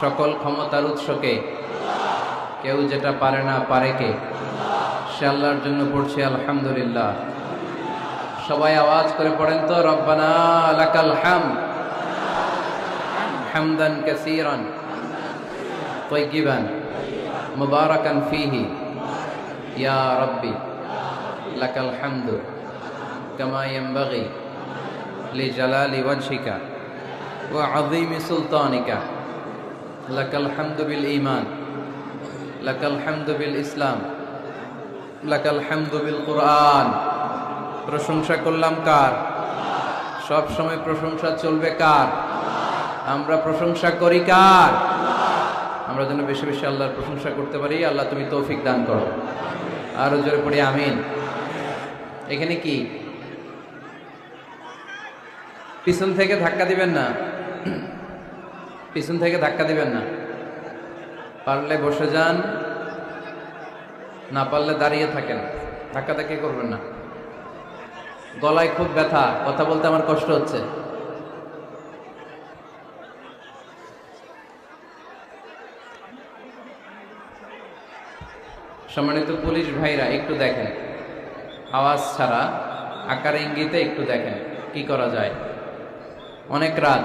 সকল ক্ষমতার উৎসকে কেউ যেটা পারে না পারে কে? সে আল্লাহর জন্য পড়ছি আলহামদুলিল্লাহ। সবাই আওয়াজ করে পড়েন তো, রব্বানা লাকাল হামদ হামদান কাসীরান তাইয়িবান মুবারাকান ফীহি ইয়া রাব্বি লাকাল হামদু কামা ইয়ানবাগি লিজালালি ওয়াজহিকা ওয়া আযীমি সুলতানিকা। লাকাল হামদু বিল ঈমান, লাকাল হামদু বিল ইসলাম, লাকাল হামদু বিল কুরআন। প্রশংসা করলাম কার? সব সময় প্রশংসা চলবে কার? আমরা প্রশংসা করি কার? আমরা যেন বেশি বেশি আল্লাহর প্রশংসা করতে পারি। আল্লাহ তুমি তৌফিক দান করো। আরো জোরে পড়ি আমিন। এখানে কি পিছন থেকে ধাক্কা দিবেন না, পিছন থেকে ধাক্কা দিবেন না। পারলে বসে যান, না পারলে দাঁড়িয়ে থাকেন, ধাক্কাধাক্কি করবেন না। গলায় খুব ব্যথা, কথা বলতে আমার কষ্ট হচ্ছে। সম্মানিত পুলিশ ভাইরা একটু দেখেন, আওয়াজ ছাড়া আকার ইঙ্গিতে একটু দেখেন কি করা যায়। অনেক রাত,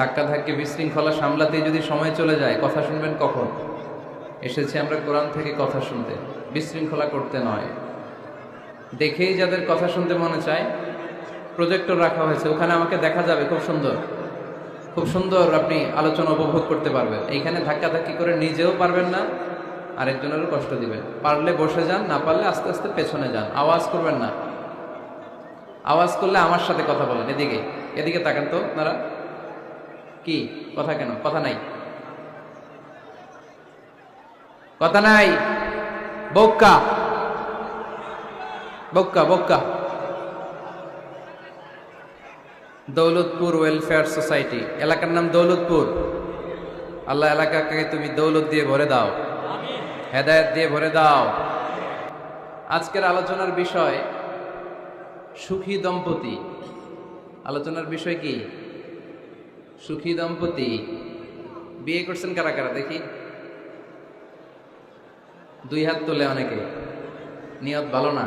ধাক্কাধাক্কি বিশৃঙ্খলা সামলাতে যদি সময় চলে যায়, কথা শুনবেন কখন? এসেছি আমরা কোরআন থেকে কথা শুনতে, বিশৃঙ্খলা করতে নয়। দেখেই যাদের কথা শুনতে মনে চায়, প্রজেক্টর রাখা হয়েছে, ওখানে আমাকে দেখা যাবে, খুব সুন্দর, খুব সুন্দর আপনি আলোচনা উপভোগ করতে পারবেন। এইখানে ধাক্কাধাক্কি করে নিজেও পারবেন না, আরেকজনেরও কষ্ট দিবেন। পারলে বসে যান, না পারলে আস্তে আস্তে পেছনে যান। আওয়াজ করবেন না, আওয়াজ করলে আমার সাথে কথা বলেন। এদিকে এদিকে তাকান তো আপনারা। কি কথা? কেন কথা নাই? কথা নাই? বক্কা বক্কা বক্কা। দৌলতপুর ওয়েলফেয়ার সোসাইটি, এলাকার নাম দৌলতপুর। আল্লাহ এলাকাকে তুমি দৌলত দিয়ে ভরে দাও, হেদায়েত দিয়ে ভরে দাও। আজকের আলোচনার বিষয় সুখী দম্পতি। আলোচনার বিষয় কি? সুখী দম্পতি। বিয়ে করছেন কারা কারা দেখি? দুই হাত তোলে অনেকে। নিয়ত ভালো না,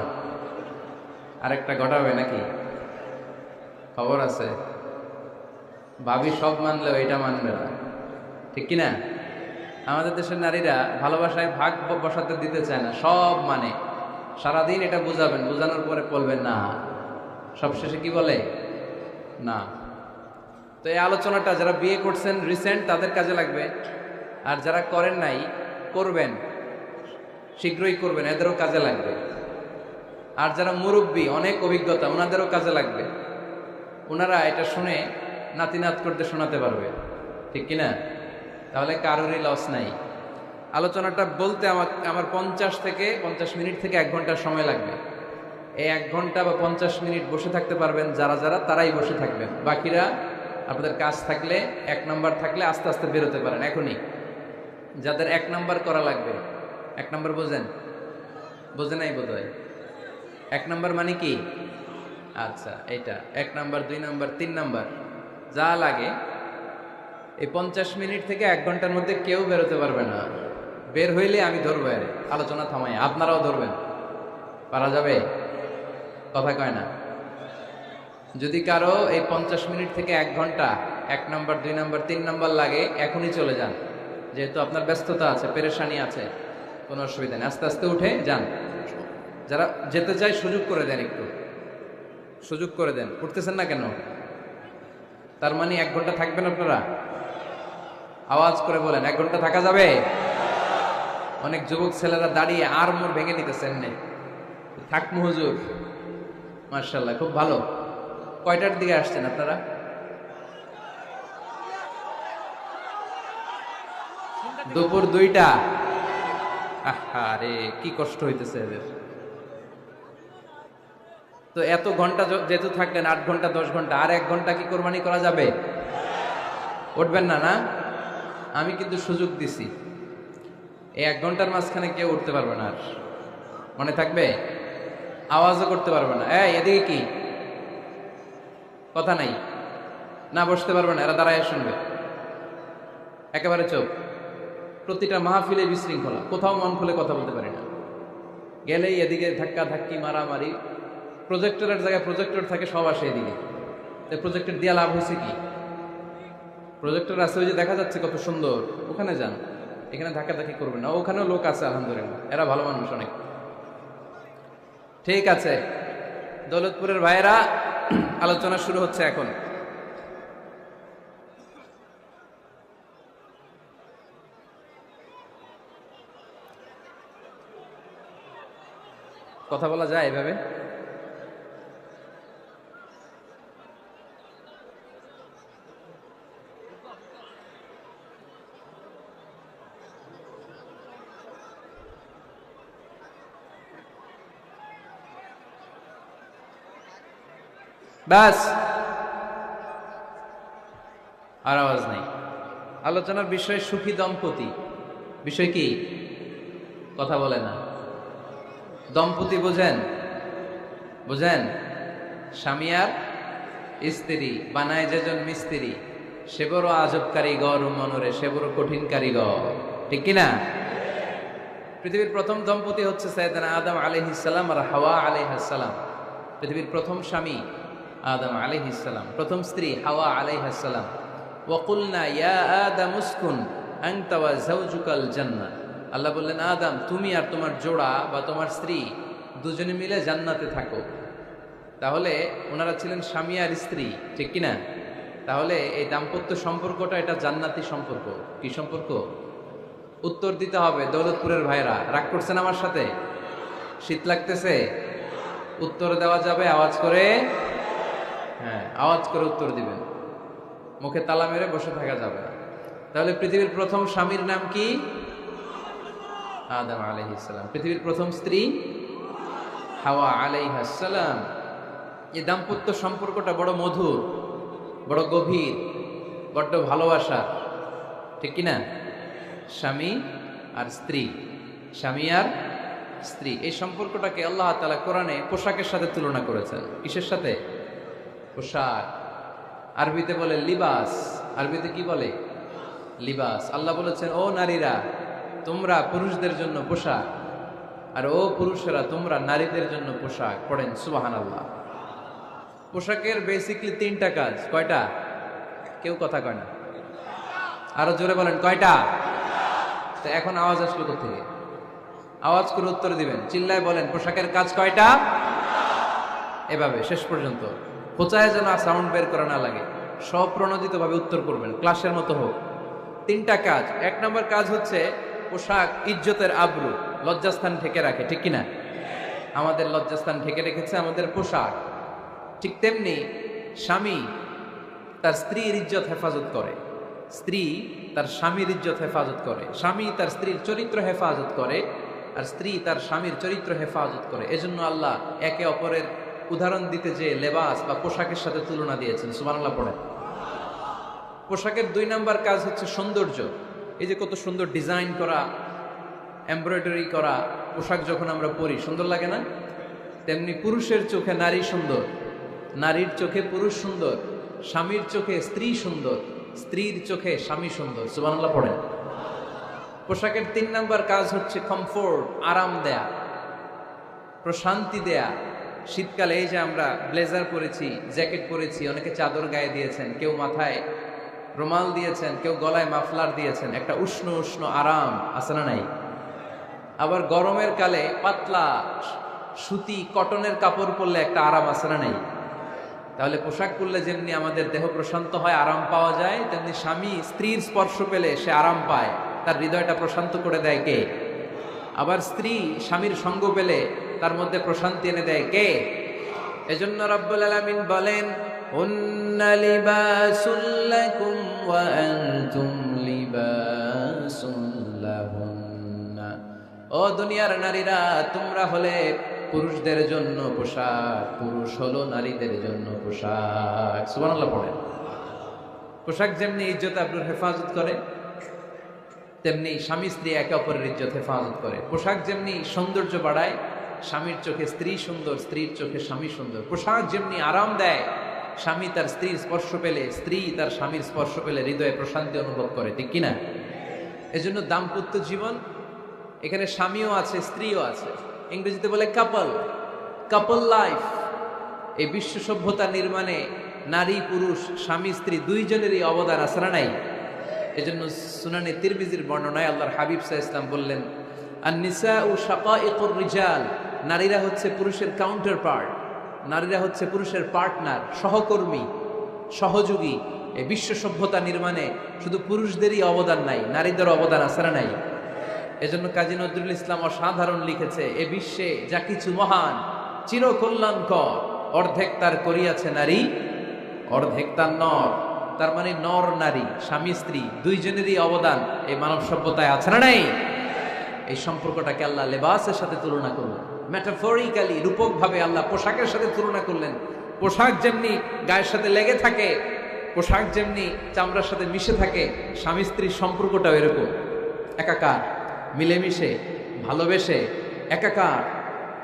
আরেকটা ঘটাবে নাকি? খবর আছে? ভাবি সব মানলেও এটা মানবে না, ঠিক কিনা? আমাদের দেশের নারীরা ভালোবাসায় ভাগ বসাতে দিতে চায় না, সব মানে। সারাদিন এটা বুঝাবেন, বুঝানোর পরে বলবেন না, সবশেষে কি বলে? না। তো এই আলোচনাটা যারা বিয়ে করছেন রিসেন্ট, তাদের কাজে লাগবে। আর যারা করেন নাই, করবেন, শীঘ্রই করবেন, এদেরও কাজে লাগবে। আর যারা মুরব্বী, অনেক অভিজ্ঞতা, ওনাদেরও কাজে লাগবে। ওনারা এটা শুনে নাতিনাত করতে শোনাতে পারবে, ঠিক কিনা? তাহলে কারোরই লস নাই। আলোচনাটা বলতে আমার 50 মিনিট থেকে 1 ঘন্টা সময় লাগবে। এই 1 ঘন্টা বা 50 মিনিট বসে থাকতে পারবেন যারা যারা, তারাই বসে থাকবেন। বাকিরা আপনাদের কাজ থাকলে, 1 নাম্বার থাকলে আস্তে আস্তে বেরোতে পারেন এখনই। যাদের 1 নাম্বার করা লাগবে, 1 নাম্বার বোঝেন? বোঝে নাই বোধ হয়। 1 নাম্বার মানে কি? আচ্ছা, এইটা 1 নাম্বার, 2 নাম্বার, 3 নাম্বার যা লাগে। এই 50 মিনিট থেকে 1 ঘন্টার মধ্যে কেউ বেরোতে পারবে না। বের হইলে আমি ধরবো, এর আলোচনা থামাই, আপনারাও ধরবেন। পারা যাবে? কথা কয় না। যদি কারো এই 50 মিনিট থেকে 1 ঘন্টা 1 নাম্বার, 2 নাম্বার, 3 নাম্বার লাগে, এখনই চলে যান। যেহেতু আপনার ব্যস্ততা আছে, পেরেশানি আছে, কোনো অসুবিধা নেই, আস্তে আস্তে উঠে যান। যারা যেতে চায় সুযোগ করে দেন, একটু সুযোগ করে দেন। উঠতেছেন না কেন? তার মানে 1 ঘন্টা থাকবেন আপনারা? আওয়াজ করে বলেন, 1 ঘন্টা থাকা যাবে? অনেক যুবক ছেলেরা দাঁড়িয়ে আর মোড় ভেঙে নিতেছেন, নে থাকমু হুজুর। মাশাআল্লাহ, খুব ভালো। কয়টার দিকে আসছেন আপনারা? দুপুর 2টা। আরে কি কষ্ট হইতেছে এদের। তো এত ঘন্টা যেহেতু থাকলেন, 8 ঘন্টা 10 ঘন্টা, আর 1 ঘন্টা কি কোরবানি করা যাবে? উঠবেন না? না, আমি কিন্তু সুযোগ দিছি। এই 1 ঘন্টার মাঝখানে কেউ উঠতে পারবে না। আর মনে থাকবে? আওয়াজও করতে পারবে না। এদিকে কি কথা নাই? না বসতে পারবে না, এরা দাঁড়ায় শুনবে। একেবারে চোখ। প্রতিটা মাহফিলে বিশৃঙ্খলা, কোথাও মন খুলে কথা বলতে পারি না। গেলেই এদিকে ধাক্কা ধাক্কি, মারামারি। প্রজেক্টরের জায়গায় প্রজেক্টর থাকে, সব আসে এদিকে। প্রজেক্টর দিয়ে লাভ হয়েছে কি? প্রজেক্টর আছে, ওই যে দেখা যাচ্ছে কত সুন্দর, ওখানে যান, এখানে ধাক্কা ধাক্কি করবেন না। ওখানেও লোক আছে আলহামদুলিল্লাহ, এরা ভালো মানুষ অনেক। ঠিক আছে, দৌলতপুরের ভাইয়েরা, আলোচনা শুরু হচ্ছে এখন। কথা বলা যায় এভাবে? ব্যাস, আর আওয়াজ নেই। আলোচনার বিষয় সুখী দম্পতি। বিষয় কি? কথা বলে না। দম্পতি বোঝেন? বোঝেন? স্বামী আর স্ত্রী বানায় যেজন মিস্ত্রি, সে বড় আজব কারিগর মনরে, সে বড় কঠিন কারিগর। ঠিক কিনা? পৃথিবীর প্রথম দম্পতি হচ্ছে সাইয়েদনা আদম আলাইহিস সালাম আর হাওয়া আলাইহিস সালাম। পৃথিবীর প্রথম স্বামী আদম আলাইহিস সালাম, প্রথম স্ত্রী হাওয়া আলাইহিস সালাম। ওয়া কুলনা ইয়া আদম উসকুন আনতা ওয়া যাওজুকাল জান্নাহ। আল্লাহ বললেন, আদম, তুমি আর তোমার জোড়া বা তোমার স্ত্রী দুজনে মিলে জান্নাতে থাকো। তাহলে ওনারা ছিলেন স্বামী আর স্ত্রী, ঠিক কিনা? তাহলে এই দাম্পত্য সম্পর্কটা এটা জান্নাতি সম্পর্ক। কি সম্পর্ক? উত্তর দিতে হবে। দৌলতপুরের ভাইরা রাগ করছেন আমার সাথে? শীত লাগতেছে? উত্তর দেওয়া যাবে আওয়াজ করে? হ্যাঁ, আওয়াজ করে উত্তর দিবেন, মুখে তালা মেরে বসে থাকা যাবে না। তাহলে পৃথিবীর প্রথম স্বামীর নাম কি? আদম আলাইহিস সালাম। পৃথিবীর প্রথম স্ত্রী হাওয়া আলাইহিস সালাম। এই দাম্পত্য সম্পর্কটা বড় মধুর, বড় গভীর, বড্ড ভালোবাসা, ঠিক কিনা? স্বামী আর স্ত্রী, স্বামী আর স্ত্রী, এই সম্পর্কটাকে আল্লাহ তাআলা কোরআনে পোশাকের সাথে তুলনা করেছেন। কিসের সাথে? পোশাক। আরবিতে বলে লিবাস। আরবিতে কি বলে? লিবাস। আল্লাহ বলেছেন, ও নারীরা, তোমরা পুরুষদের জন্য পোশাক, আর ও পুরুষেরা তোমরা নারীদের জন্য পোশাক। পড়েন সুবহানাল্লাহ। পোশাকের বেসিকলি তিনটা কাজ। কয়টা? কেউ কথা কয় না, আরো জোরে বলেন কয়টা? তো এখন আওয়াজ আসলো কোথেকে? আওয়াজ করে উত্তর দিবেন, চিল্লায় বলেন পোশাকের কাজ কয়টা? এভাবে শেষ পর্যন্ত খোঁচায় যেন সাউন্ড বের করা না লাগে, স্বপ্রণোদিত ভাবে উত্তর করবেন, ক্লাসের মতো হোক। তিনটা কাজ। এক নম্বর কাজ হচ্ছে পোশাক ইজ্জতের আবরু, লজ্জাস্থান ঢেকে রাখে, ঠিক কিনা? আমাদের লজ্জাস্থান ঢেকে রেখেছে আমাদের পোশাক। ঠিক তেমনি স্বামী তার স্ত্রীর ইজ্জত হেফাজত করে, স্ত্রী তার স্বামীর ইজ্জত হেফাজত করে, স্বামী তার স্ত্রীর চরিত্র হেফাজত করে, আর স্ত্রী তার স্বামীর চরিত্র হেফাজত করে। এজন্য আল্লাহ একে অপরের উদাহরণ দিতে যে লেবাস বা পোশাকের সাথে তুলনা দিয়েছেন। সুবহানাল্লাহ পড়েন। পোশাকের দুই নাম্বার কাজ হচ্ছে সৌন্দর্য। এই যে কত সুন্দর ডিজাইন করা, এমব্রয়ডারি করা পোশাক যখন আমরা পরি সুন্দর লাগে না? তেমনি পুরুষের চোখে নারী সুন্দর, নারীর চোখে পুরুষ সুন্দর, স্বামীর চোখে স্ত্রী সুন্দর, স্ত্রীর চোখে স্বামী সুন্দর। সুবহানাল্লাহ পড়েন। পোশাকের তিন নাম্বার কাজ হচ্ছে কমফোর্ট, আরাম দেয়া, প্রশান্তি দেয়া। শীতকালে এই যে আমরা ব্লেজার পরেছি, জ্যাকেট পরেছি, অনেকে চাদর গায়ে দিয়েছেন, কেউ মাথায় রুমাল দিয়েছেন, কেউ গলায় মাফলার দিয়েছেন, একটা উষ্ণ উষ্ণ আরাম আছে না নাই? আবার গরমের কালে পাতলা সুতি কটনের কাপড় পরলে একটা আরাম আছে না নাই? তাহলে পোশাক পরলে যেমনি আমাদের দেহ প্রশান্ত হয়, আরাম পাওয়া যায়, তেমনি স্বামী স্ত্রীর স্পর্শ পেলে সে আরাম পায়, তার হৃদয়টা প্রশান্ত করে দেয় কে? আবার স্ত্রী স্বামীর সঙ্গ পেলে তার মধ্যে প্রশান্তি এনে দেয় কে? এজন্য রব্বুল আলামিন বলেন, হুন্না লিবাসুল লাকুম ওয়া আনতুম লিবাসুল লাহুন্না। ও দুনিয়ার নারীরা, তোমরা হলে পুরুষদের জন্য পোশাক, পুরুষ হলো নারীদের জন্য পোশাক। সুবহানাল্লাহ পড়েন। পোশাক যেমনি ইজ্জত আবরুর হেফাজত করে, তেমনি স্বামী স্ত্রী একে অপরের ইজ্জত হেফাজত করে। পোশাক যেমনি সৌন্দর্য বাড়ায়, স্বামীর চোখে স্ত্রী সুন্দর, স্ত্রীর চোখে স্বামী সুন্দর। পোশাক যেমনি আরাম দেয়, স্বামী তার স্ত্রীর স্পর্শ পেলে, স্ত্রী তার স্বামীর স্পর্শ পেলে হৃদয়ে প্রশান্তি অনুভব করে, ঠিক কিনা? এজন্য দাম্পত্য জীবন, এখানে স্বামীও আছে, স্ত্রীও আছে, ইংরেজিতে বলে কাপল, কাপল লাইফ। এই বিশ্ব সভ্যতা নির্মাণে নারী পুরুষ স্বামী স্ত্রী দুইজনেরই অবদান আছে না নাই? এজন্য সুনানে তিরমিজির বর্ণনায় আল্লাহর হাবিব সাল্লাল্লাহু আলাইহি ওয়াসাল্লাম বললেন, আন-নিসাউ শাকাইকুর রিজাল, নারীরা হচ্ছে পুরুষের কাউন্টার পার্ট, নারীরা হচ্ছে পুরুষের পার্টনার, সহকর্মী, সহযোগী। এই বিশ্ব সভ্যতা নির্মাণে শুধু পুরুষদেরই অবদান নাই, নারীদের অবদান আছে না নাই? এজন্য কাজী নজরুল ইসলাম অসাধারণ লিখেছে, এ বিশ্বে যা কিছু মহান চিরকল্যাণকর, অর্ধেক তার করিয়াছে নারী, অর্ধেক তার নর। তার মানে নর নারী, স্বামী স্ত্রী দুইজনেরই অবদান এই মানব সভ্যতায় আছে না নাই? এই সম্পর্কটাকে আল্লাহ লেবাসের সাথে তুলনা করলেন, মেটাফরিক্যালি, রূপক ভাবে আল্লাহ পোশাকের সাথে তুলনা করলেন। পোশাক যেমনি গায়ের সাথে লেগে থাকে, পোশাক যেমনি চামড়ার সাথে মিশে থাকে, স্বামী স্ত্রীর সম্পর্কটাও এরকম একাকার, মিলেমিশে, ভালোবেসে একাকার।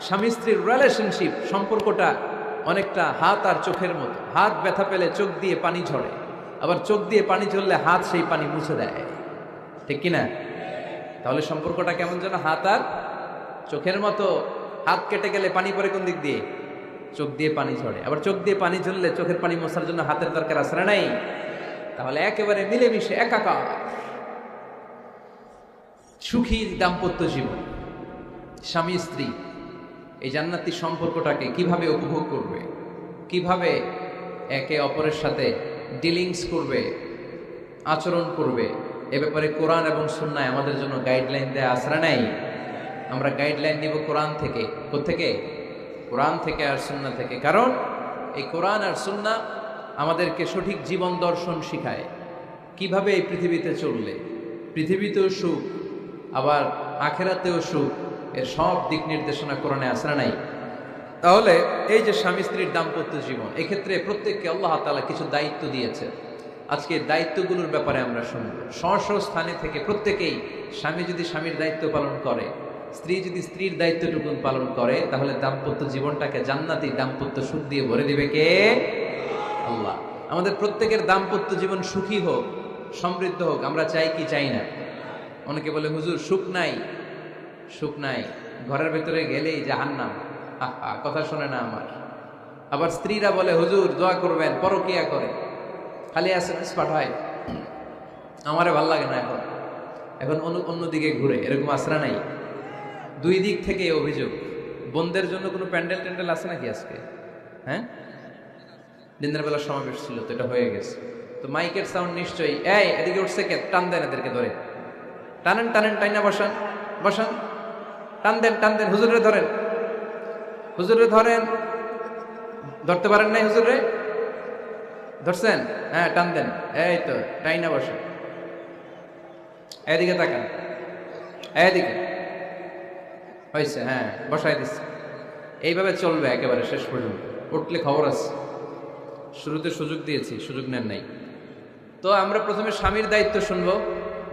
স্বামী স্ত্রীর রিলেশনশিপ সম্পর্কটা অনেকটা হাত আর চোখের মতো। হাত ব্যথা পেলে চোখ দিয়ে পানি ঝরে, আবার চোখ দিয়ে পানি ঝরলে হাত সেই পানি মুছে দেয়, ঠিক কিনা? তাহলে সম্পর্কটা কেমন যেন হাত আর চোখের মতো। হাত কেটে গেলে পানি পড়ে কোন দিক দিয়ে? চোখ দিয়ে পানি ঝরে। আবার চোখ দিয়ে পানি ঝরলে চোখের পানি মোছার জন্য হাতের দরকার আছে না নাই? তাহলে একেবারে মিলেমিশে একাকার সুখী দাম্পত্য জীবন। স্বামী স্ত্রী এই জান্নাতি সম্পর্কটাকে কিভাবে উপভোগ করবে, কিভাবে একে অপরের সাথে ডিলিংস করবে, আচরণ করবে, এ ব্যাপারে কোরআন এবং সুন্নাহ আমাদের জন্য গাইডলাইন দেয়া আছে না নাই? আমরা গাইডলাইন নিব কোরআন থেকে। কোত্থেকে? কোরআন থেকে আর সুন্নাহ থেকে। কারণ এই কোরআন আর সুন্নাহ আমাদেরকে সঠিক জীবন দর্শন শিখায়, কিভাবে এই পৃথিবীতে চললে পৃথিবীতেও সুখ, আবার আখেরাতেও সুখ, এর সব দিক নির্দেশনা কোরআনে আছে না নাই? তাহলে এই যে স্বামী স্ত্রীর দাম্পত্য জীবন, এক্ষেত্রে প্রত্যেককে আল্লাহ তাআলা কিছু দায়িত্ব দিয়েছে। আজকে দায়িত্বগুলোর ব্যাপারে আমরা শুনব। স্ব স্থানে থেকে প্রত্যেকেই, স্বামী যদি স্বামীর দায়িত্ব পালন করে, স্ত্রী যদি স্ত্রীর দায়িত্বটুকু পালন করে, তাহলে দাম্পত্য জীবনটাকে জান্নাতি দাম্পত্য সুখ দিয়ে ভরে দিবে কে? আল্লাহ। আমাদের প্রত্যেকের দাম্পত্য জীবন সুখী হোক, সমৃদ্ধ হোক, আমরা চাই কি চাই না? অনেকে বলে, হুজুর সুখ নাই, সুখ নাই, ঘরের ভেতরে গেলেই জাহান্নাম। আহা, কথা শোনে না আমার। আবার স্ত্রীরা বলে, হুজুর দোয়া করবেন, পরকিয়া করে, খালি এসএমএস পাঠায়, আমারে ভাল লাগে না, এখন এখন অন্যদিকে ঘুরে, এরকম আসরা নাই? দুই দিক থেকে অভিযোগ। বোনদের জন্য কোনো প্যান্ডেল ট্যান্ডেল আছে নাকি আজকে? হ্যাঁ, দিনের বেলা সমাবেশ ছিল তো, এটা হয়ে গেছে তো মাইকের সাউন্ড নিশ্চয়ই। এই এদিকে উঠছে কে? টান দেন এদেরকে ধরে, টানেন টানেন, টাইনা বসান বসান, টান দেন টান দেন, হুজুরে ধরেন, হুজুরে ধরেন। ধরতে পারেন নাই হুজুরে? ধরছেন? হ্যাঁ, টান দেন, এই তো টাইনা বসেন। এদিকে তাকান, এদিকে হয়েছে, হ্যাঁ বসাই দিচ্ছে। এইভাবে চলবে একেবারে শেষ পর্যন্ত। উঠলে খবর আছে। শুরুতে সুযোগ দিয়েছি, সুযোগ নেন নাই। তো আমরা প্রথমে স্বামীর দায়িত্ব শুনবো।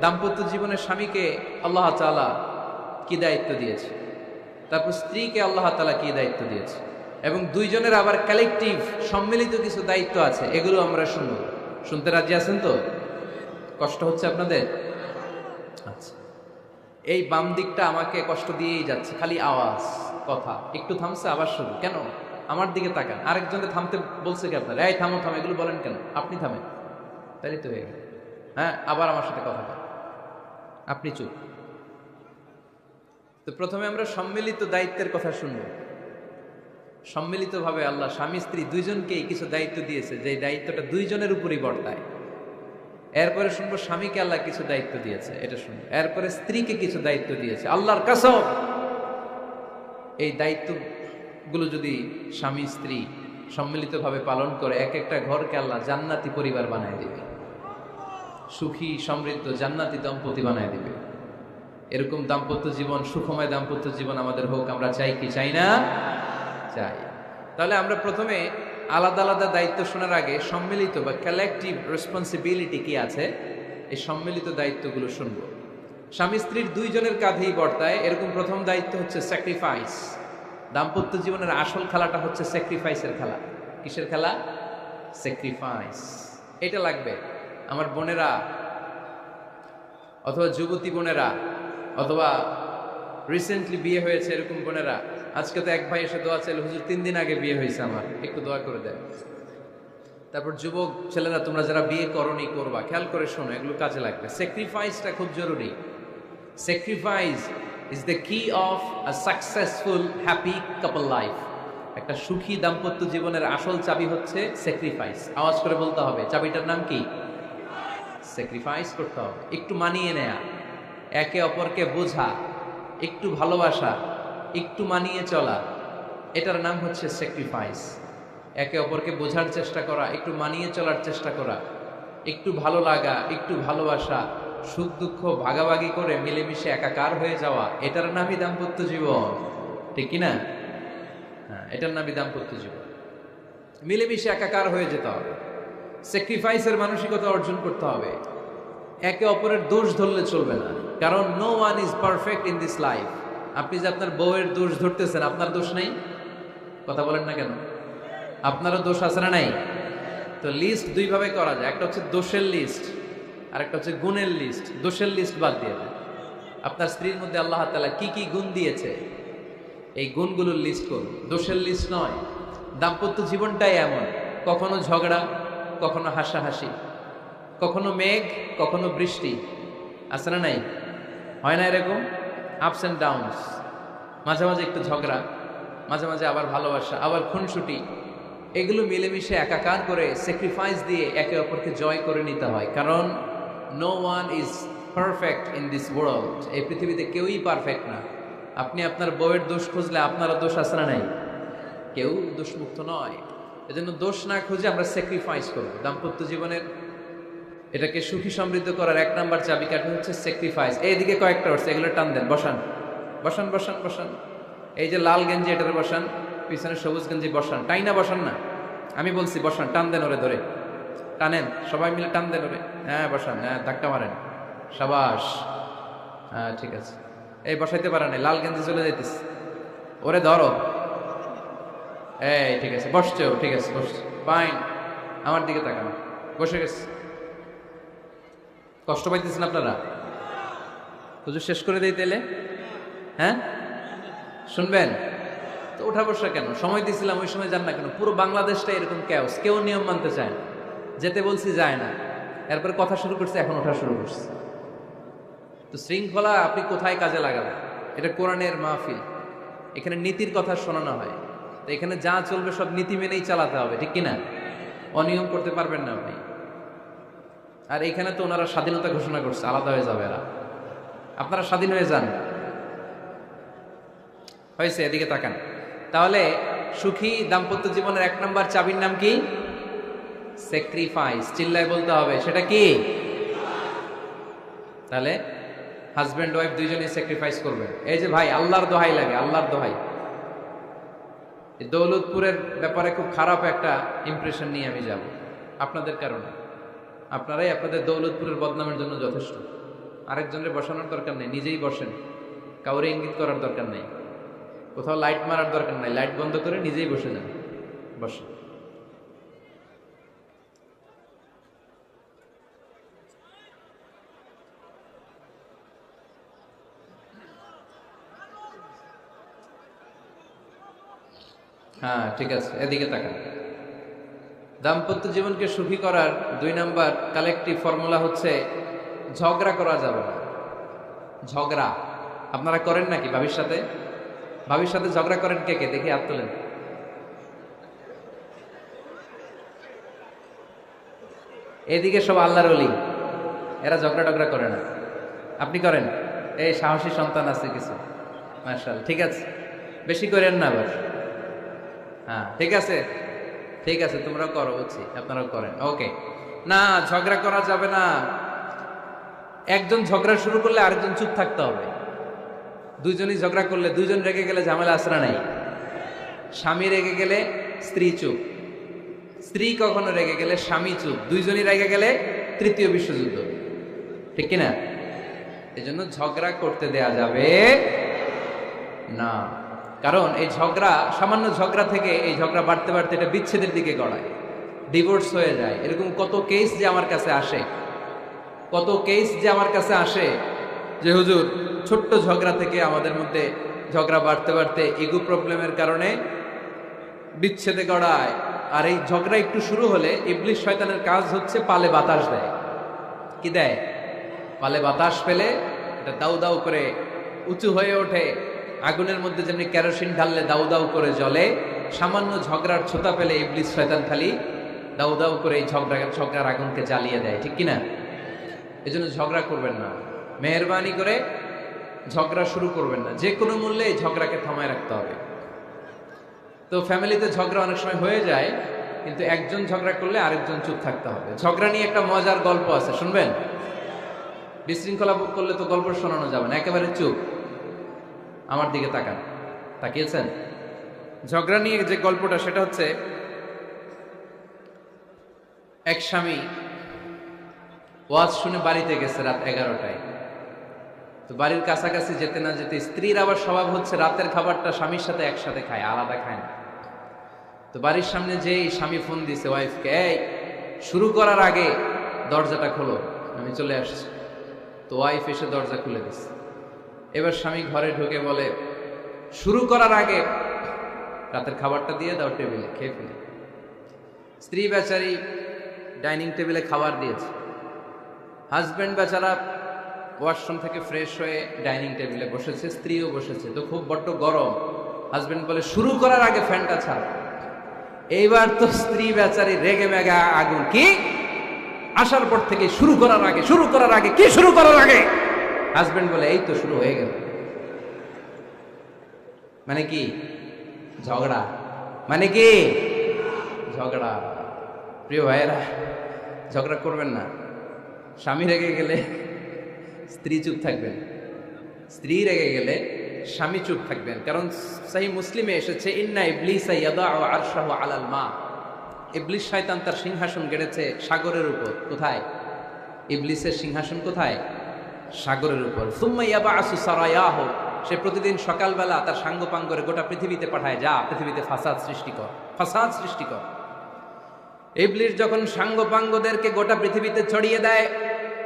দাম্পত্য জীবনে স্বামীকে আল্লাহ তাআলা কি দায়িত্ব দিয়েছে, তারপর স্ত্রীকে আল্লাহ তাআলা কি দায়িত্ব দিয়েছে, এবং দুইজনের আবার কালেকটিভ সম্মিলিত কিছু দায়িত্ব আছে, এগুলো আমরা শুনবো। শুনতে রাজি আছেন তো? কষ্ট হচ্ছে আপনাদের? আচ্ছা, এই বাম দিকটা আমাকে কষ্ট দিয়েই যাচ্ছে, খালি আওয়াজ, কথা। একটু থামছে, আবার শুরু। কেন? আমার দিকে তাকান। আরেকজনকে থামতে বলছে কি আপনার? এই থামো থামো, এগুলো বলেন কেন? আপনি থামেন, তাই তো হয়ে গেল। হ্যাঁ, আবার আমার সাথে কথা বলেন, আপনি চুপ। তো প্রথমে আমরা সম্মিলিত দায়িত্বের কথা শুনবো। সম্মিলিতভাবে আল্লাহ স্বামী স্ত্রী দুইজনকেই কিছু দায়িত্ব দিয়েছে, যে দায়িত্বটা দুইজনের উপরই বর্তায়। এরপরে শুনবো স্বামীকে আল্লাহ কিছু দায়িত্ব দিয়েছে, এটা শুনবো। এরপরে স্ত্রীকে কিছু দায়িত্ব দিয়েছে। আল্লাহর কসম, এই দায়িত্বগুলো যদি স্বামী স্ত্রী সম্মিলিতভাবে পালন করে, এক একটা ঘরকে আল্লাহ জান্নাতি পরিবার বানায় দিবে, সুখী সমৃদ্ধ জান্নাতি দম্পতি বানায় দিবে। এরকম দাম্পত্য জীবন, সুখময় দাম্পত্য জীবন আমাদের হোক। আমরা চাই কি চাই না? চাই। তাহলে আমরা প্রথমে আলাদা আলাদা দায়িত্ব শোনার আগে সম্মিলিত বা কালেকটিভ রেসপন্সিবিলিটি কি আছে, এই সম্মিলিত দায়িত্বগুলো শুনবো। স্বামী স্ত্রীর দুইজনের কাঁধেই বর্তায় এরকম প্রথম দায়িত্ব হচ্ছে স্যাক্রিফাইস। দাম্পত্য জীবনের আসল খেলাটা হচ্ছে স্যাক্রিফাইসের খেলা। কিসের খেলা? স্যাক্রিফাইস, এটা লাগবে। আমার বোনেরা অথবা যুবতী বোনেরা অথবা রিসেন্টলি বিয়ে হয়েছে এরকম বোনেরা, আজকে তো এক ভাই এসে দোয়া চাইল, হুজুর 3 দিন আগে বিয়ে হয়েছে আমার, একটু দোয়া করে দেন। তারপর যুবক ছেলেরা, তোমরা যারা বিয়ে করনি করবা, খেয়াল করে শোনো, এগুলো কাজে লাগবে। স্যাক্রিফাইসটা খুব জরুরি। স্যাক্রিফাইস ইজ দ্য কি of a successful happy couple life. একটা সুখী দাম্পত্য জীবনের আসল চাবি হচ্ছে স্যাক্রিফাইস। আওয়াজ করে বলতে হবে, চাবিটার নাম কি? স্যাক্রিফাইস করতে হবে, একটু মানিয়ে নেয়া, একে অপরকে বোঝা, একটু ভালোবাসা, একটু মানিয়ে চলা, এটার নাম হচ্ছে স্যাক্রিফাইস। একে অপরকে বোঝার চেষ্টা করা, একটু মানিয়ে চলার চেষ্টা করা, একটু ভালো লাগা, একটু ভালোবাসা, সুখ দুঃখ ভাগাভাগি করে মিলেমিশে একাকার হয়ে যাওয়া, এটার নামই দাম্পত্য জীবন। ঠিক কিনা? হ্যাঁ, এটার নামই দাম্পত্য জীবন। মিলেমিশে একাকার হয়ে যেতে হবে, স্যাক্রিফাইসের মানসিকতা অর্জন করতে হবে। একে অপরের দোষ ধরলে চলবে না, কারণ no one is perfect in this life. আপনি যে আপনার বউয়ের দোষ ধরতেছেন, আপনার দোষ নেই? কথা বলেন না কেন? আপনারও দোষ আছে না নাই? তো লিস্ট দুই ভাবে করা যায়, একটা হচ্ছে দোষের লিস্ট আর একটা হচ্ছে গুণের লিস্ট। দোষের লিস্ট বাদ দিয়ে দেন। আপনার স্ত্রীর মধ্যে আল্লাহ তাআলা কি কি গুণ দিয়েছে, এই গুণগুলোর লিস্ট করুন, দোষের লিস্ট নয়। দাম্পত্য জীবনটাই এমন, কখনো ঝগড়া, কখনো হাসাহাসি, কখনো মেঘ, কখনো বৃষ্টি, আছে না নাই? হয় না এরকম? আপস অ্যান্ড ডাউনস, মাঝে মাঝে একটু ঝগড়া, মাঝে মাঝে আবার ভালোবাসা, আবার খুনসুটি, এগুলো মিলেমিশে একাকার করে স্যাক্রিফাইস দিয়ে একে অপরকে জয় করে নিতে হয়। কারণ no one is perfect in this world. এই পৃথিবীতে কেউই পারফেক্ট না। আপনি আপনার বউয়ের দোষ খুঁজলে আপনারও দোষ আছে না নাই? কেউ দোষমুক্ত নয়। এজন্য দোষ না খুঁজে আমরা স্যাক্রিফাইস করব। দাম্পত্য জীবনের এটাকে সুখী সমৃদ্ধ করার 1 নাম্বার চাবিকাঠি হচ্ছে স্যাক্রিফাইস। এইদিকে কয়েকটা হচ্ছে, এগুলো টান দেন, বসান বসান বসান বসান। এই যে লাল গেঞ্জি, এটারে বসান, পিছনে সবুজ গেঞ্জি বসান, টাইনা বসান না, আমি বলছি বসান, টান দেন ওরে ধরে, টানেন সবাই মিলে, টান দেন ওরে, হ্যাঁ বসান, হ্যাঁ ধাক্কা মারেন, সাবাস, হ্যাঁ ঠিক আছে। এই বসাইতে পারেন, লাল গেঞ্জি চলে যাইতেছে, ওরে ধরো, এই ঠিক আছে, বসছেও, ঠিক আছে বসছে, ফাইন, আমার দিকে তাকানো, বসে গেছে। কষ্ট পাইতেছেন আপনারা? হুজুর শেষ করে দিই তাইলে? হ্যাঁ শুনবেন তো? উঠা বসা কেন? সময় দিয়েছিলাম, ওই সময় যান না কেন? পুরো বাংলাদেশটা এরকম ক্যাওস, কেউ নিয়ম মানতে চায় না। যেতে বলছি যায় না, এরপরে কথা শুরু করছে, এখন ওঠা শুরু করছে। তো শৃঙ্খলা আপনি কোথায় কাজে লাগাবেন? এটা কোরআনের মাহফিল, এখানে নীতির কথা শোনানো হয়। তো এখানে যা চলবে সব নীতি মেনেই চালাতে হবে, ঠিক কিনা? অনিয়ম করতে পারবেন না আপনি। আর এখানে তো ওনারা স্বাধীনতা ঘোষণা করছে, আলাদা হয়ে যাবে এরা। আপনারা স্বাধীন হয়ে যান, হয়েছে? এদিকে তাকান। তাহলে সুখী দাম্পত্য জীবনের 1 নাম্বার চাবির নাম কি? স্যাক্রিফাইস। চিল্লায় বলতে হবে, সেটা কি? তাহলে হাজব্যান্ড ওয়াইফ দুইজনেই স্যাক্রিফাইস করবেন। এই যে ভাই, আল্লাহর দোহাই লাগে, আল্লাহর দোহাই। দৌলতপুরের ব্যাপারে খুব খারাপ একটা ইমপ্রেশন নিয়ে আমি যাব আপনাদের কারণে। আপনারাই আপনাদের দৌলতপুরের বদনামের জন্য যথেষ্ট। আরেকজনের বসানোর দরকার নেই, নিজেই বসেন, কাউরে ইঙ্গিত করার দরকার নেই, কোথাও লাইট মারার দরকার নাই, লাইট বন্ধ করে নিজেই বসে যান, বসে। হ্যাঁ ঠিক আছে, এদিকে তাকান। দাম্পত্য জীবনকে সুখী করার 2 নাম্বার কালেকটিভ ফর্মুলা হচ্ছে ঝগড়া করা যাবে না। ঝগড়া আপনারা করেন নাকি ভাবির সাথে? ভাবির সাথে ঝগড়া করেন কে কে? দেখি হাত তোলেন। এদিকে সব আল্লাহর ওলি, এরা ঝগড়া টগড়া করে না। আপনি করেন? এই সাহসী সন্তান আছে কিছু, মাশাআল্লাহ, ঠিক আছে, বেশি করেন না আবার। হ্যাঁ ঠিক আছে, ঠিক আছে, তোমরাও করো, বুঝছি, আপনারাও করেন, ওকে। না, ঝগড়া করা যাবে না। একজন ঝগড়া শুরু করলে আরেকজন চুপ থাকতে হবে। দুইজনই ঝগড়া করলে, দুইজন রেগে গেলে ঝামেলা আসরা নাই। স্বামী রেগে গেলে স্ত্রী চুপ, স্ত্রী কখনো রেগে গেলে স্বামী চুপ, দুইজনই রেগে গেলে তৃতীয় বিশ্বযুদ্ধ, ঠিক কিনা? এই জন্য ঝগড়া করতে দেয়া যাবে না। কারণ এই ঝগড়া, সামান্য ঝগড়া থেকে এই ঝগড়া বাড়তে বাড়তে এটা বিচ্ছেদের দিকে গড়ায়। ডিভোর্স হয়ে যায়। এরকম কত কেস যে আমার কাছে আসে, কত কেস যে আমার কাছে আসে যে হুজুর ছোট্ট ঝগড়া থেকে আমাদের মধ্যে ঝগড়া বাড়তে বাড়তে ইগো প্রবলেমের কারণে বিচ্ছেদে গড়ায়। আর এই ঝগড়া একটু শুরু হলে ইবলিশ শয়তানের কাজ হচ্ছে পালে বাতাস দেয়। কি দেয়? পালে বাতাস পেলে এটা দাউ দাউ করে উঁচু হয়ে ওঠে। আগুনের মধ্যে যেমনি কেরোসিন ঢাললে দাউ দাউ করে জ্বলে, সামান্য ঝগড়ার ছোতা পেলে ইবলিশ শয়তান খালি দাউ দাউ করে এই ঝগড়ার আগুনকে জ্বালিয়ে দেয়। ঠিক কিনা? এই জন্য ঝগড়া করবেন না, মেহরবানি করে ঝগড়া শুরু করবেন না। যে কোনো মূল্যে এই ঝগড়াকে থামায় রাখতে হবে। তো ফ্যামিলিতে ঝগড়া অনেক সময় হয়ে যায়, কিন্তু একজন ঝগড়া করলে আরেকজন চুপ থাকতে হবে। ঝগড়া নিয়ে একটা মজার গল্প আছে, শুনবেন? বিশৃঙ্খলা করলে তো গল্প শোনানো যাবে না, একেবারে চুপ। আমার দিকে তাকান, তাকিয়েছেন? ঝগড়া নিয়ে যে গল্পটা সেটা হচ্ছে, এক স্বামী ওয়াজ শুনে বাড়িতে গেছে রাত 11টায়। তো বাড়ির কাছাকাছি যেতে না যেতে, স্ত্রীর আবার স্বভাব হচ্ছে রাতের খাবারটা স্বামীর সাথে একসাথে খায়, আলাদা খায় না। তো বাড়ির সামনে যেই স্বামী ফোন দিছে ওয়াইফকে, এই শুরু করার আগে দরজাটা খোলো, আমি চলে আসছি। তো ওয়াইফ এসে দরজা খুলে দিচ্ছে। এবার স্বামী ঘরে ঢুকে বলে, শুরু করার আগে রাতের খাবারটা দিয়ে দাও টেবিলে, খেয়ে ফেলি। স্ত্রী বেচারি ডাইনিং টেবিলে খাবার দিয়েছে, হাজব্যান্ড বেচারা ওয়াশরুম থেকে ফ্রেশ হয়ে ডাইনিং টেবিলে বসেছে, স্ত্রীও বসেছে। তো খুব বড্ড গরম। হাজব্যান্ড বলে, শুরু করার আগে ফ্যানটা ছাড়। এইবার তো স্ত্রী বেচারি রেগে মেগা আগুন, কি আসার পর থেকে শুরু করার আগে কি শুরু করার আগে? হাজব্যান্ড বলে, এই তো শুরু হয়ে গেল। মানে কি? ঝগড়া। মানে কি? ঝগড়া। প্রিয় ভাইয়েরা, ঝগড়া করবেন না। স্বামী রেগে গেলে স্ত্রী চুপ থাকবেন, স্ত্রী রেগে গেলে স্বামী চুপ থাকবেন। কারণ সহিহ মুসলিমে এসেছে, ইন্না ইবলিসা ইয়াদাউ আরশাহু আলাল মা। ইবলিস শয়তান তার সিংহাসন গেড়েছে সাগরের উপর। কোথায়? ইবলিসের সিংহাসন কোথায়? সাগরের উপর। সুম্মা ইয়াবাসু সারায়াহু, সে প্রতিদিন সকালবেলা তার সাঙ্গপাঙ্গরে গোটা পৃথিবীতে পাঠায়, যা পৃথিবীতে ফাসাদ সৃষ্টি কর। ইবলিস যখন সাঙ্গপাঙ্গদেরকে গোটা পৃথিবীতে ছড়িয়ে দেয়,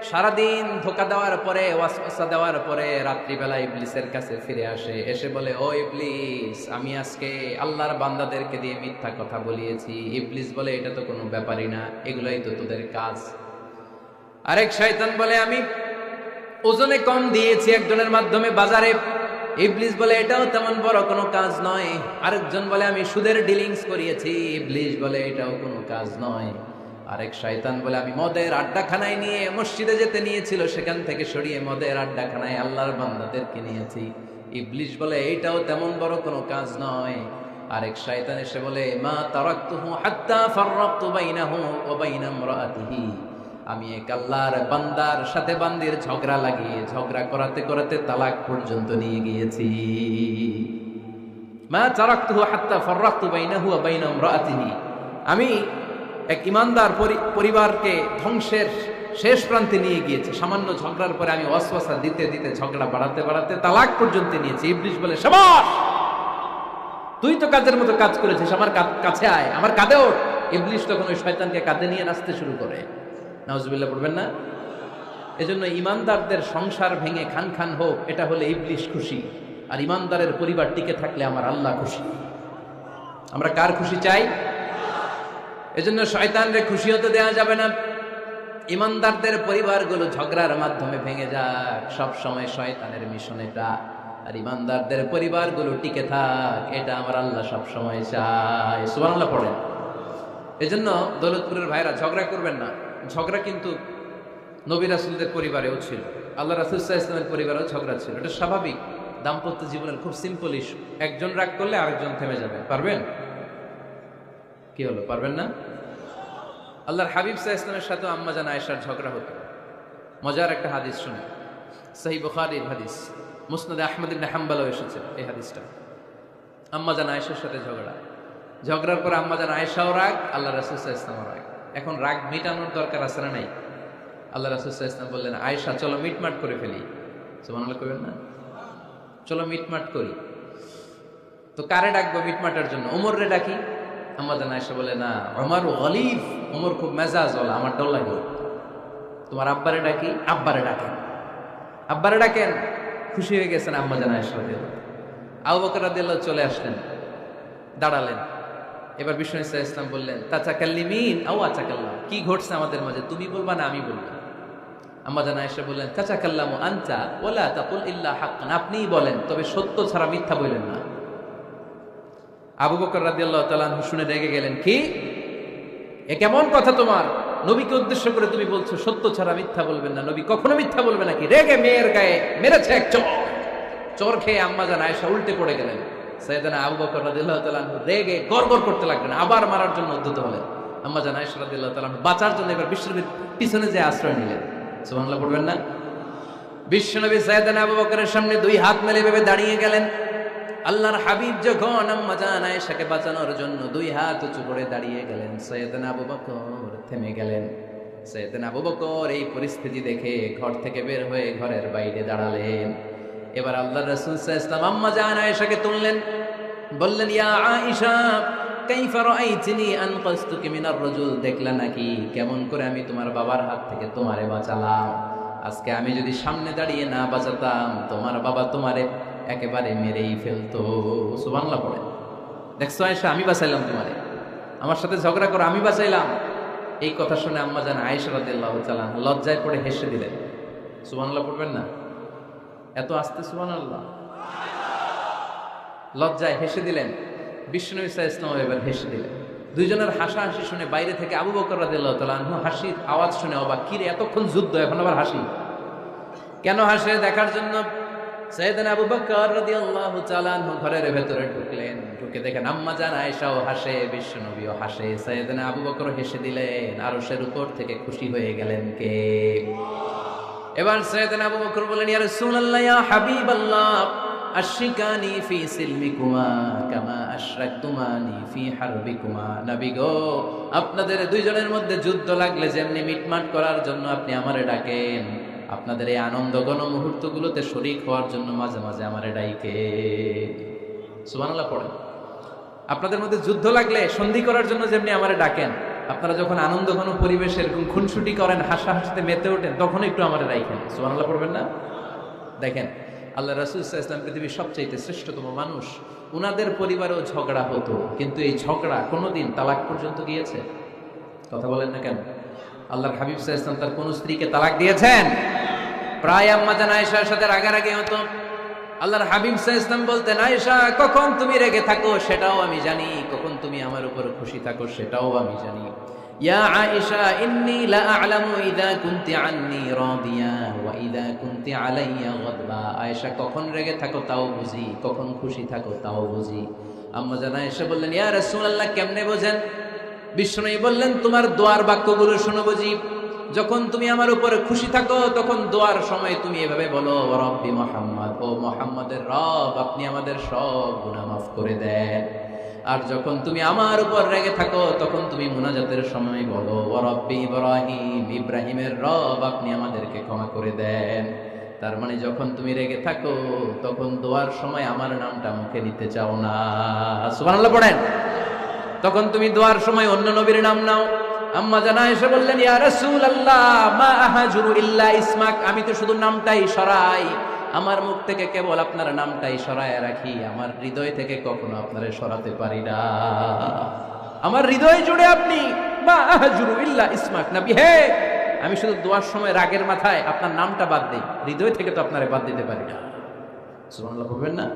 সারাদিন ধোকা দেওয়ার পরে, ওয়াসওয়াসা দেওয়ার পরে রাত্রিবেলা ইবলিসের কাছে ফিরে আসে, এসে বলে, ও ইবলিস, আমি আজকে আল্লাহর বান্দাদেরকে দিয়ে মিথ্যা কথা বলিয়েছি। ইবলিস বলে, এটা তো কোনো ব্যাপারই না, এগুলাই তো তোদের কাজ। আরেক শয়তান বলে, আমি ওজনে কম দিয়েছি একজনের মাধ্যমে বাজারে। ইবলিস বলে, এটাও তেমন বড় কোনো কাজ নয়। আরেকজন বলে, আমি সুদের ডিলিংস করিয়েছি। ইবলিস বলে, এটাও কোনো কাজ নয়। আরেক শয়তান বলে, আমি মদের আড্ডাখানায় নিয়ে মসজিদে যেতে নিয়েছিল, সেখান থেকে সরিয়ে মদের আড্ডাখানায় আল্লাহর বান্দাদেরকে নিয়েছি। ইবলিস বলে, এইটাও তেমন বড় কোনো কাজ নয়। আরেক শয়তান এসে বলে, মা তারাকতুহু হাত্তা ফাররাকতু বাইনাহু ওয়া বাইনা ইমরাআতিহি, আমি এক আল্লাহর বান্দার সাথে বান্দির ঝগড়া লাগিয়ে ঝগড়া করাতে করাতে তালাক পর্যন্ত নিয়ে গিয়েছি। মা তারাকতুহু হাত্তা ফাররাকতু বাইনাহু ওয়া বাইনা ইমরাআতিহি, আমি এক ইমানদার পরিবারকে ধ্বংসের শেষ প্রান্তে নিয়ে গিয়েছি। সামান্য ঝগড়ার পরে আমি ওয়াসওয়াসা দিতে দিতে ঝগড়া বাড়াতে বাড়াতে তালাক পর্যন্ত নিয়েছি। ইবলিস বলে, শাবাশ, তুই তো কাজের মতো কাজ করেছিস, আমার কাছে আয়, আমার কাঁধে ওঠ। ইবলিস তখন ওই শয়তানকে কাঁধে নিয়ে নাচতে শুরু করে। নাউজুবিল্লাহ পড়বেন না? এজন্য ইমানদারদের সংসার ভেঙে খান খান হোক, এটা হলে ইবলিস খুশি। আর ইমানদারের পরিবার টিকে থাকলে আমার আল্লাহ খুশি। আমরা কার খুশি চাই? এজন্য শয়তানরে খুশি হতে দেওয়া যাবে না। ইমানদারদের পরিবারগুলো ঝগড়ার মাধ্যমে ভেঙে যাক, সব সময় শয়তানের মিশন এটা। আর ইমানদারদের পরিবারগুলো টিকে থাক, এটা আমার আল্লাহ সব সময় চায়। সুবহানাল্লাহ পড়েন। এজন্য দৌলতপুরের ভাইরা, ঝগড়া করবেন না। ঝগড়া কিন্তু নবী রাসূলদের পরিবারেও ছিল, আল্লাহ রাসূল সাল্লাল্লাহু আলাইহি ওয়াসাল্লামের পরিবারেও ঝগড়া ছিল। এটা স্বাভাবিক, দাম্পত্য জীবনের খুব সিম্পল ইস্যু। একজন রাগ করলে আরেকজন থেমে যাবে। পারবেন? কি হলো, পারবেন না? আল্লাহর হাবিব সাল্লাল্লাহু আলাইহি ওয়াসাল্লামের সাথে আম্মা জান আয়েশার ঝগড়া হতো। মজার একটা হাদিস শুনে, সহিহ বুখারীর হাদিস, মুসনাদে আহমদ ইবনে হাম্বলও এসেছে এই হাদিসটা। আম্মা জান আয়েশার সাথে ঝগড়ার পর আম্মা জান আয়েশাও রাগ, আল্লাহ রাসূল সাল্লাল্লাহু আলাইহি ওয়াসাল্লামও রাগ। এখন রাগ মিটানোর দরকার আছে না নাই? আল্লাহ রাসূল সাল্লাল্লাহু আলাইহি ওয়াসাল্লাম বললেন, আয়েশা চলো মিটমাট করে ফেলি। সুবহানাল্লাহ কইবেন না? চলো মিটমাট করি। তো কারে ডাকবো মিটমাটের জন্য? ওমর রে ডাকি। আম্মা জান আয়েশা বলে, না ওমর গলিফ, ওমর খুব মেজাজ ওলা, আমার ডর লাগে। তোমার আব্বারে ডাকি, আব্বারে ডাকেন, আব্বারে ডাকেন। খুশি হয়ে গেছেন আম্মা জান আয়েশা রাদিয়াল্লাহু। আবু বকর রাদিয়াল্লাহু চলে আসলেন, দাঁড়ালেন। এবার বিষ্ণু ইসা ইসলাম বললেন, তাচাকাল্লিমিন আও আচাকাল্লাম, কি ঘটছে আমাদের মাঝে, তুমি বলবা না আমি বলবো? আম্মা জান আয়েশা বললেন, তাচাকাল্লামু আনতা ওয়ালা তাকুল ইল্লা হাক্কান, আপনিই বলেন তবে সত্য ছাড়া মিথ্যা বললেন না। আবু বকর রাদিয়াল্লাহু তাআলা আনহু শুনে রেগে গেলেন, কি এ কেমন কথা তোমার? নবীকে উদ্দেশ্য করে তুমি বলছো সত্য ছাড়া মিথ্যা বলবেন না, নবী কখনো মিথ্যা বলবে নাকি? রেগে মেয়ের গায়ে মেরেছে এক চড়, চোর খেয়ে আম্মা জান আয়েশা উল্টে পড়ে গেলেন। সাইয়েদনা আবু বকর রাদিয়াল্লাহু তাআলা আনহু রেগে গড়গড় করতে লাগলেন, আবার মারার জন্য উদ্যত হলেন। আম্মা জান আয়েশা রাদিয়াল্লাহু তাআলা আনহু বাঁচার জন্য এবার বিশ্বনবীর পিছনে যে আশ্রয় নিলেন। সুবহানাল্লাহ পড়বেন না? বিশ্বনবী সাইয়েদনা আবু বকরের সামনে দুই হাত মেলে ভেবে দাঁড়িয়ে গেলেন। আল্লাহর হাবিব যখন আম্মা জান আয়েশাকে বাঁচানোর জন্য দুই হাত উঁচু করে দাঁড়িয়ে গেলেন, সাইয়েদনা আবু বকর থেমে গেলেন। সাইয়েদনা আবু বকর এই পরিস্থিতি দেখে ঘর থেকে বের হয়ে ঘরের বাইরে দাঁড়ালেন। এবার আল্লাহর রাসূল সাল্লাল্লাহু আলাইহি ওয়াসাল্লাম আম্মা জান আয়েশাকে তুললেন, বললেন, ইয়া আয়েশা কাইফা রাআইতিনি আনকাসতুকি মিনার রাজুল, দেখলা নাকি কেমন করে আমি তোমার বাবার হাত থেকে তোমারে বাঁচালাম? আজকে আমি যদি সামনে দাঁড়িয়ে না বাঁচাতাম, তোমার বাবা তোমারে একেবারে মেরেই ফেলতো। সুবহানাল্লাহ পড়ে। দেখছো আয়েশা, আমি বাঁচাইলাম তোমারে, আমার সাথে ঝগড়া করো, আমি বাঁচাইলাম। এই কথা শুনে আম্মা জান আয়েশা রাদিয়াল্লাহু তাআলা লজ্জায় পড়ে হেসে দিলেন। সুবহানাল্লাহ পড়বেন না? এত আস্তে সুবহানাল্লাহ, লজ্জায় হেসে দিলেন। বিষ্ণু ইসা ইসলাম এবার হেসে দিলেন। দুইজনের হাসাহাসি শুনে বাইরে থেকে আবু বকর রাদিয়াল্লাহু তাআলা আনহু হাসির আওয়াজ শুনে অবাক, কিরে এতক্ষণ যুদ্ধ এখন আবার হাসি কেন? হাসে দেখার জন্য সাইয়েদনা আবু বকর রাদিয়াল্লাহু তাআলা আনহু ঘরের ভেতরে ঢুকলেন। ঢুকে দেখেন আম্মা জান আয়েশাও হাসে, বিশ্বনবীও হাসে। সাইয়েদনা আবু বকর হেসে দিলেন, আরশের উপর থেকে খুশি হয়ে গেলেন কে? এবার সাইয়েদনা আবু বকর বলেন, ইয়া রাসূলুল্লাহ ইয়া হাবিবাল্লাহ আশরিকানি ফি সিলমিকুমা কামা আশরাকতুমানি ফি হারবিকুমা। নবী গো, আপনাদের দুইজনের মধ্যে যুদ্ধ লাগলে যেমনি মিটমাট করার জন্য আপনি আমারে ডাকেন, আপনাদের এই আনন্দ ঘন মুহূর্তগুলোতে শরীক হওয়ার জন্য মাঝে মাঝে আমারে ডাইকে। সুবহানাল্লাহ পড়েন। আপনাদের মধ্যে যুদ্ধ লাগলে সন্ধি করার জন্য যেমনি আমারে ডাকেন, আপনারা যখন আনন্দ ঘন পরিবেশে এরকম খুনসুটি করেন, হাসাহাসিতে মেতে ওঠেন, তখন একটু আমারে ডাইকেন। সুবহানাল্লাহ পড়বেন না? দেখেন আল্লাহ রাসূল সাল্লাল্লাহু আলাইহি ওয়াসাল্লাম পৃথিবীর সবচেয়ে শ্রেষ্ঠতম মানুষ, উনাদের পরিবারেও ঝগড়া হতো, কিন্তু এই ঝগড়া কোনোদিন তালাক পর্যন্ত গিয়েছে? কথা বলেন না কেন? আল্লাহর হাবিব সাল্লাল্লাহু আলাইহি ওয়াসাল্লাম তার কোন স্ত্রীকে তালাক দিয়েছেন? প্রায় আম্মা জান আয়েশার সাথে রাগারাগি হতো। আল্লাহর হাবিব সাল্লাল্লাহু আলাইহি ওয়াসাল্লাম বলতেন, আয়েশা কখন তুমি রেগে থাকো সেটাও আমি জানি, কখন তুমি আমার উপর খুশি থাকো সেটাও আমি জানি। ইয়া আয়েশা ইন্নী লা আ'লামু ইযা কুনতি আন্নী রাদিয়া ওয়া ইযা কুনতি আলাইয়া গাদবা। আয়েশা কখন রেগে থাকো তাও বুঝি, কখন খুশি থাকো তাও বুঝি। আম্মা জান আয়েশা বললেন, ইয়া রাসূলুল্লাহ কেমনে বোঝেন? বিষ্ণু বললেন, তোমার দোয়ার বাক্যগুলো শোনো বুঝি। যখন তুমি আমার উপরে খুশি থাকো তখন দোয়ার সময় তুমি এভাবে বলো, ওয়া রাব্বি মুহাম্মদ, ও মুহাম্মাদের রব আপনি আমাদের সব গুনাহ মাফ করে দেন। আর যখন তুমি আমার উপর রেগে থাকো তখন তুমি মুনাজাতের সময় বলো, ওয়া রাব্বি ইব্রাহিম, ইব্রাহিমের রব আপনি আমাদেরকে ক্ষমা করে দেন। তার মানে যখন তুমি রেগে থাকো তখন দোয়ার সময় আমার নামটা মুখে নিতে চাও না। সুবহানাল্লাহ পড়েন। তখন তুমি দোয়ার সময় অন্য নবীর নাম নাও। আম্মা জান আয়েশা বললেন, ইয়া রাসূলুল্লাহ মা আহাজুরু ইল্লা ইসমাক, আমি তো শুধু নামটাই সরাই, আমার মুখ থেকে কেবল আপনার নামটাই সরায় রাখি, আমার হৃদয় থেকে কখনো আপনারে সরাতে পারি না। আমার হৃদয় জুড়ে আপনি, মা আহাজুরু ইল্লা ইসমাক, নবী হে আমি শুধু দোয়ার সময় রাগের মাথায় আপনার নামটা বাদ দেই, হৃদয় থেকে তো আপনারে বাদ দিতে পারি না। সুবহানাল্লাহ বলবেন না?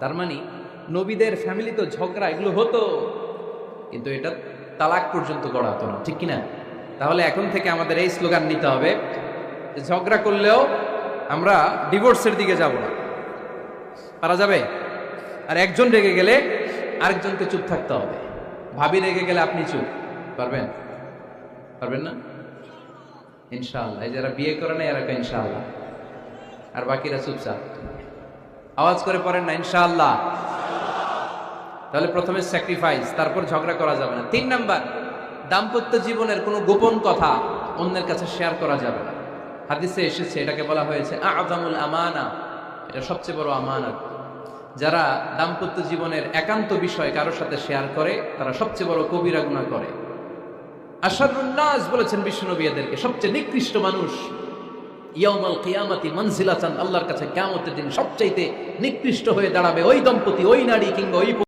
তার মানে নবীদের ফ্যামিলি তো ঝগড়া এগুলো হতো, কিন্তু এটা তালাক পর্যন্ত গড়া হতো না, ঠিক কিনা? তাহলে এখন থেকে আমাদের এই স্লোগান নিতে হবে যে ঝগড়া করলেও আমরা ডিভোর্সের দিকে যাব না। পারা যাবে? আর একজন রেগে গেলে আরেকজনকে চুপ থাকতে হবে। ভাবি রেগে গেলে আপনি চুপ, পারবেন? পারবেন না? ইনশাআল্লাহ। এই যারা বিয়ে করে না এরা ইনশাআল্লাহ, আর বাকিরা চুপচাপ। আওয়াজ করে পড়েন না ইনশাআল্লাহ। তাহলে প্রথমে স্যাক্রিফাইস, তারপর ঝগড়া করা যাবে না। 3 নাম্বার, দাম্পত্য জীবনের কোনো গোপন কথা অন্যের কাছে শেয়ার করা যাবে না। হাদিসে এসেছে, এটাকে বলা হয়েছে আ'যামুল আমানা, এটা সবচেয়ে বড় আমানত। যারা দাম্পত্য জীবনের একান্ত বিষয় কারোর সাথে শেয়ার করে তারা সবচেয়ে বড় কবিরা গুনাহ করে। আশরারুন নাস বলেছেন বিশ্বনবী এদেরকে, সবচেয়ে নিকৃষ্ট মানুষ। ইয়াউমাল কিয়ামাতি মানজিলাতান, আল্লাহর কাছে কিয়ামতের দিন সবচাইতে নিকৃষ্ট হয়ে দাঁড়াবে ওই দম্পতি, ওই নারী কিংবা ওই